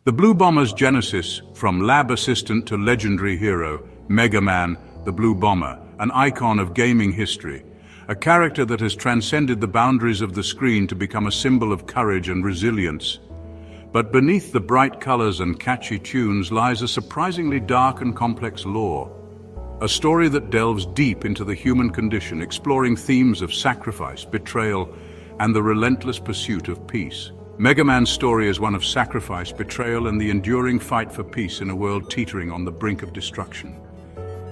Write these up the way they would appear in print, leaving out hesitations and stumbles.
The Blue Bomber's genesis, from lab assistant to legendary hero, Mega Man, the Blue Bomber, an icon of gaming history, a character that has transcended the boundaries of the screen to become a symbol of courage and resilience. But beneath the bright colors and catchy tunes lies a surprisingly dark and complex lore. A story that delves deep into the human condition, exploring themes of sacrifice, betrayal, and the relentless pursuit of peace. Mega Man's story is one of sacrifice, betrayal, and the enduring fight for peace in a world teetering on the brink of destruction.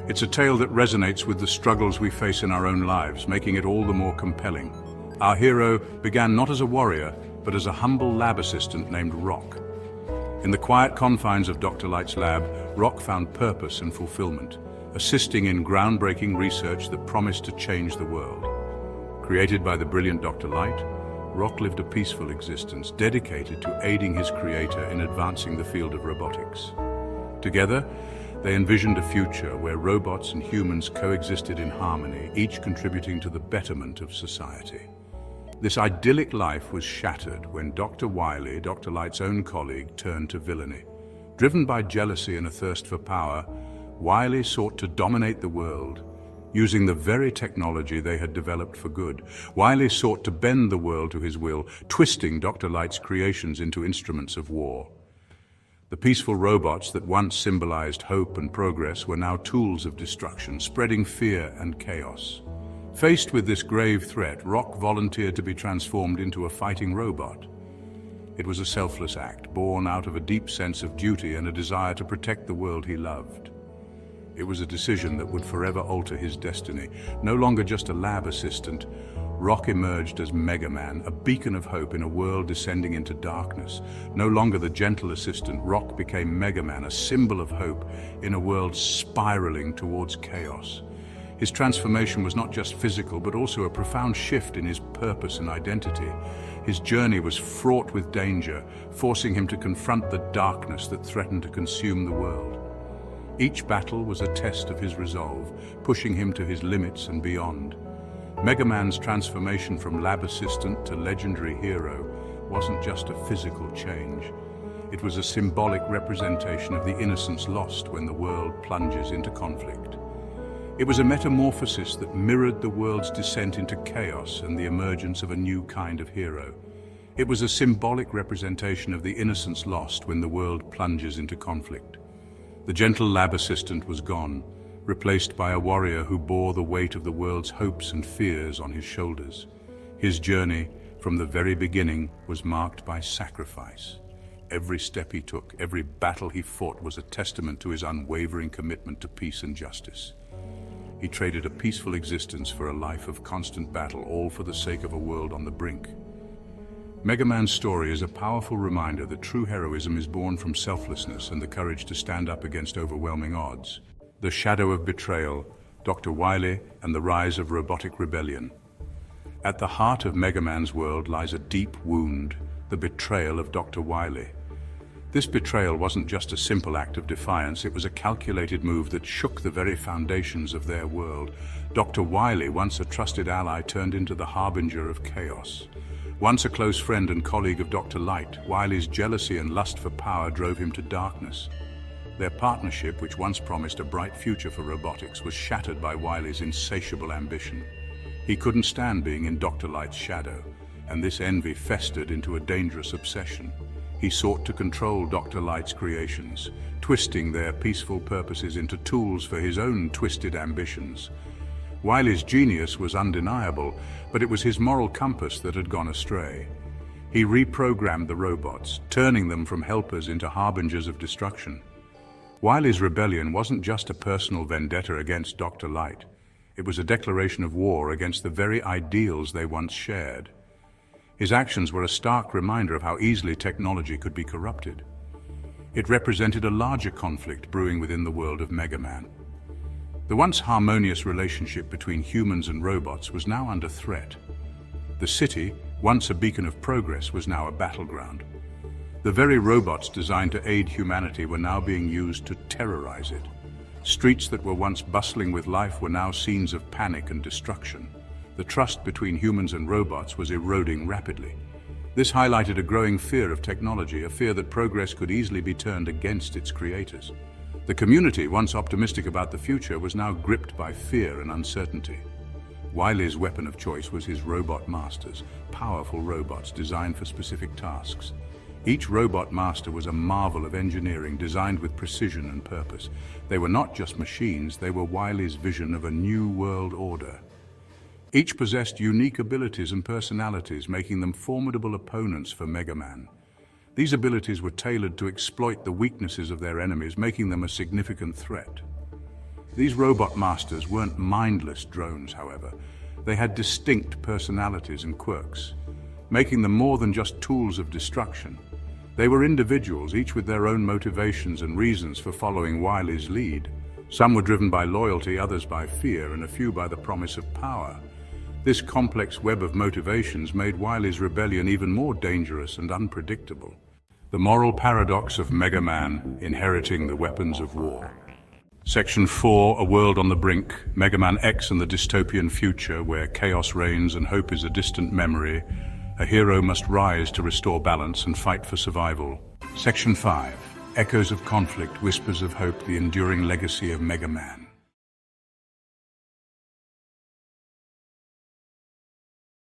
It's a tale that resonates with the struggles we face in our own lives, making it all the more compelling. Our hero began not as a warrior, but as a humble lab assistant named Rock. In the quiet confines of Dr. Light's lab, Rock found purpose and fulfillment, assisting in groundbreaking research that promised to change the world. Created by the brilliant Dr. Light, Rock lived a peaceful existence, dedicated to aiding his creator in advancing the field of robotics. Together, they envisioned a future where robots and humans coexisted in harmony, each contributing to the betterment of society. This idyllic life was shattered when Dr. Wily, Dr. Light's own colleague, turned to villainy. Driven by jealousy and a thirst for power, Wily sought to dominate the world, using the very technology they had developed for good. Wily sought to bend the world to his will, twisting Dr. Light's creations into instruments of war. The peaceful robots that once symbolized hope and progress were now tools of destruction, spreading fear and chaos. Faced with this grave threat, Rock volunteered to be transformed into a fighting robot. It was a selfless act, born out of a deep sense of duty and a desire to protect the world he loved. It was a decision that would forever alter his destiny. No longer just a lab assistant, Rock emerged as Mega Man, a beacon of hope in a world descending into darkness. No longer the gentle assistant, Rock became Mega Man, a symbol of hope in a world spiraling towards chaos. His transformation was not just physical, but also a profound shift in his purpose and identity. His journey was fraught with danger, forcing him to confront the darkness that threatened to consume the world. Each battle was a test of his resolve, pushing him to his limits and beyond. Mega Man's transformation from lab assistant to legendary hero wasn't just a physical change. It was a symbolic representation of the innocence lost when the world plunges into conflict. It was a metamorphosis that mirrored the world's descent into chaos and the emergence of a new kind of hero. It was a symbolic representation of the innocence lost when the world plunges into conflict. The gentle lab assistant was gone, replaced by a warrior who bore the weight of the world's hopes and fears on his shoulders. His journey, from the very beginning, was marked by sacrifice. Every step he took, every battle he fought was a testament to his unwavering commitment to peace and justice. He traded a peaceful existence for a life of constant battle, all for the sake of a world on the brink. Mega Man's story is a powerful reminder that true heroism is born from selflessness and the courage to stand up against overwhelming odds. The shadow of betrayal, Dr. Wily, and the rise of robotic rebellion. At the heart of Mega Man's world lies a deep wound, the betrayal of Dr. Wily. This betrayal wasn't just a simple act of defiance, it was a calculated move that shook the very foundations of their world. Dr. Wily, once a trusted ally, turned into the harbinger of chaos. Once a close friend and colleague of Dr. Light, Wily's jealousy and lust for power drove him to darkness. Their partnership, which once promised a bright future for robotics, was shattered by Wily's insatiable ambition. He couldn't stand being in Dr. Light's shadow, and this envy festered into a dangerous obsession. He sought to control Dr. Light's creations, twisting their peaceful purposes into tools for his own twisted ambitions. Wily's genius was undeniable, but it was his moral compass that had gone astray. He reprogrammed the robots, turning them from helpers into harbingers of destruction. Wily's rebellion wasn't just a personal vendetta against Dr. Light. It was a declaration of war against the very ideals they once shared. His actions were a stark reminder of how easily technology could be corrupted. It represented a larger conflict brewing within the world of Mega Man. The once harmonious relationship between humans and robots was now under threat. The city, once a beacon of progress, was now a battleground. The very robots designed to aid humanity were now being used to terrorize it. Streets that were once bustling with life were now scenes of panic and destruction. The trust between humans and robots was eroding rapidly. This highlighted a growing fear of technology, a fear that progress could easily be turned against its creators. The community, once optimistic about the future, was now gripped by fear and uncertainty. Wily's weapon of choice was his robot masters, powerful robots designed for specific tasks. Each robot master was a marvel of engineering designed with precision and purpose. They were not just machines, they were Wily's vision of a new world order. Each possessed unique abilities and personalities, making them formidable opponents for Mega Man. These abilities were tailored to exploit the weaknesses of their enemies, making them a significant threat. These robot masters weren't mindless drones, however. They had distinct personalities and quirks, making them more than just tools of destruction. They were individuals, each with their own motivations and reasons for following Wily's lead. Some were driven by loyalty, others by fear, and a few by the promise of power. This complex web of motivations made Wily's rebellion even more dangerous and unpredictable. The moral paradox of Mega Man inheriting the weapons of war. Section 4, A World on the Brink, Mega Man X and the dystopian future where chaos reigns and hope is a distant memory. A hero must rise to restore balance and fight for survival. Section 5, Echoes of Conflict, Whispers of Hope, the enduring legacy of Mega Man.